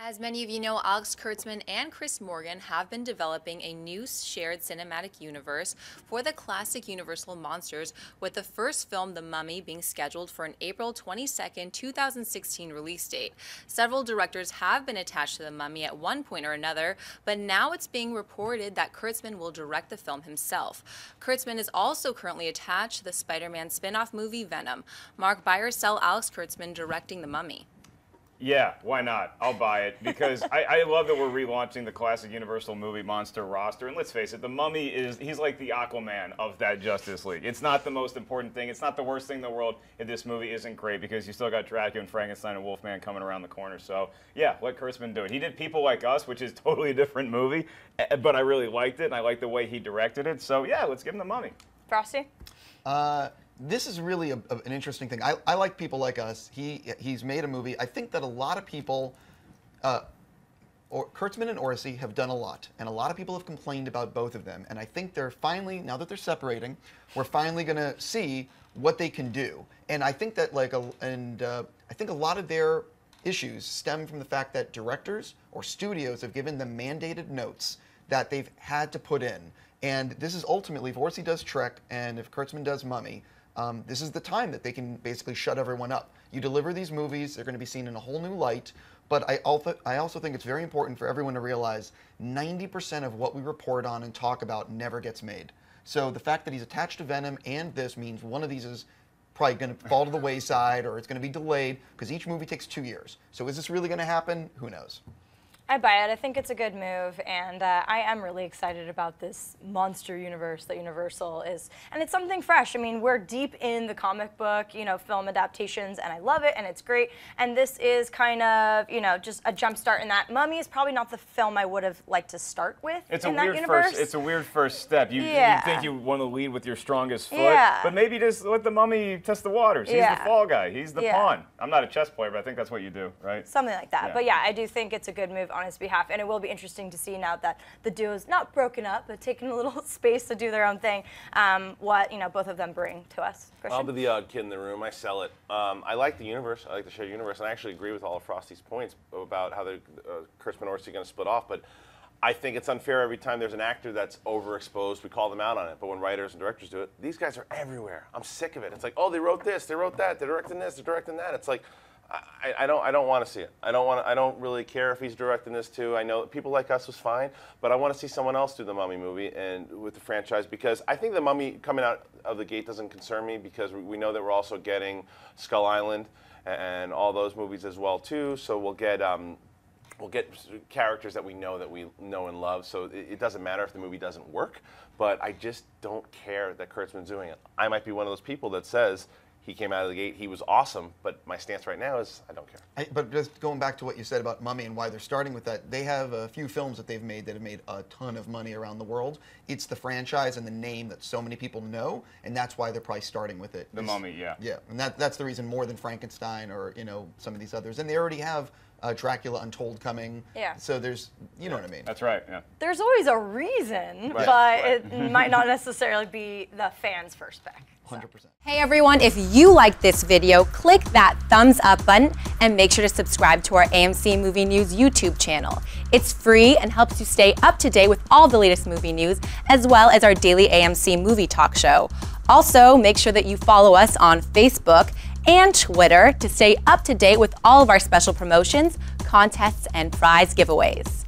As many of you know, Alex Kurtzman and Chris Morgan have been developing a new shared cinematic universe for the classic Universal monsters, with the first film, The Mummy, being scheduled for an April 22nd, 2016 release date. Several directors have been attached to The Mummy at one point or another, but now it's being reported that Kurtzman will direct the film himself. Kurtzman is also currently attached to the Spider-Man spin-off movie Venom. Mark, buy or sell Alex Kurtzman directing The Mummy? Yeah, why not? I'll buy it because I love that we're relaunching the classic Universal movie monster roster. And let's face it, the Mummy he's like the Aquaman of that Justice League. It's not the most important thing. It's not the worst thing in the world if this movie isn't great, because you still got Dracula and Frankenstein and Wolfman coming around the corner. So yeah, let Kurtzman do it. He did People Like Us, which is totally a different movie, but I really liked it and I like the way he directed it. So yeah, let's give him the Mummy. Frosty? This is really an interesting thing. I like People Like Us. He's made a movie. I think that a lot of people, Kurtzman and Orsi have done a lot, and a lot of people have complained about both of them. And I think they're finally, now that they're separating, we're finally going to see what they can do. And I think that I think a lot of their issues stem from the fact that directors or studios have given them mandated notes that they've had to put in. And this is ultimately, if Orsi does Trek and if Kurtzman does Mummy, this is the time that they can basically shut everyone up. You deliver these movies, they're going to be seen in a whole new light. But I also think it's very important for everyone to realize 90% of what we report on and talk about never gets made. So the fact that he's attached to Venom and this means one of these is probably going to fall to the wayside, or it's going to be delayed, because each movie takes 2 years. So is this really going to happen? Who knows? I buy it. I think it's a good move, and I am really excited about this monster universe that Universal is, and it's something fresh. I mean, we're deep in the comic book, film adaptations, and I love it, and it's great. And this is kind of, just a jump start in that. Mummy is probably not the film I would have liked to start with in that universe. It's a weird first step. You think you want to lead with your strongest foot, but maybe just let the Mummy test the waters. He's the fall guy. He's the pawn. I'm not a chess player, but I think that's what you do, right? Something like that. But yeah, I do think it's a good move on his behalf, and it will be interesting to see now that the duo's not broken up, but taking a little space to do their own thing, what both of them bring to us. Christian? I'll be the odd kid in the room. I sell it. I like the universe. I like the shared universe, and I actually agree with all of Frosty's points about how the Kurtzman and Orsi are going to split off. But I think it's unfair every time there's an actor that's overexposed. We call them out on it. But when writers and directors do it, these guys are everywhere. I'm sick of it. It's like, oh, they wrote this, they wrote that, they're directing this, they're directing that. It's like, I don't want to see it. I don't really care if he's directing this too. I know People Like Us was fine, but I want to see someone else do the Mummy movie and with the franchise, because I think the Mummy coming out of the gate doesn't concern me, because we know that we're also getting Skull Island and all those movies as well too. So we'll get characters that we know and love. So it doesn't matter if the movie doesn't work, but I just don't care that Kurtzman's doing it. I might be one of those people that says, he came out of the gate, he was awesome, but my stance right now is I don't care. But just going back to what you said about Mummy and why they're starting with that, they have a few films that they've made that have made a ton of money around the world. It's the franchise and the name that so many people know, and that's why they're probably starting with it. The Mummy, yeah. Yeah, and that's the reason more than Frankenstein or some of these others. And they already have Dracula Untold coming. Yeah. So there's, you know what I mean. That's right, yeah. There's always a reason, but it might not necessarily be the fans' first pick. 100%. Hey everyone, if you liked this video, click that thumbs up button and make sure to subscribe to our AMC Movie News YouTube channel. It's free and helps you stay up to date with all the latest movie news, as well as our daily AMC movie talk show. Also, make sure that you follow us on Facebook and Twitter to stay up to date with all of our special promotions, contests, and prize giveaways.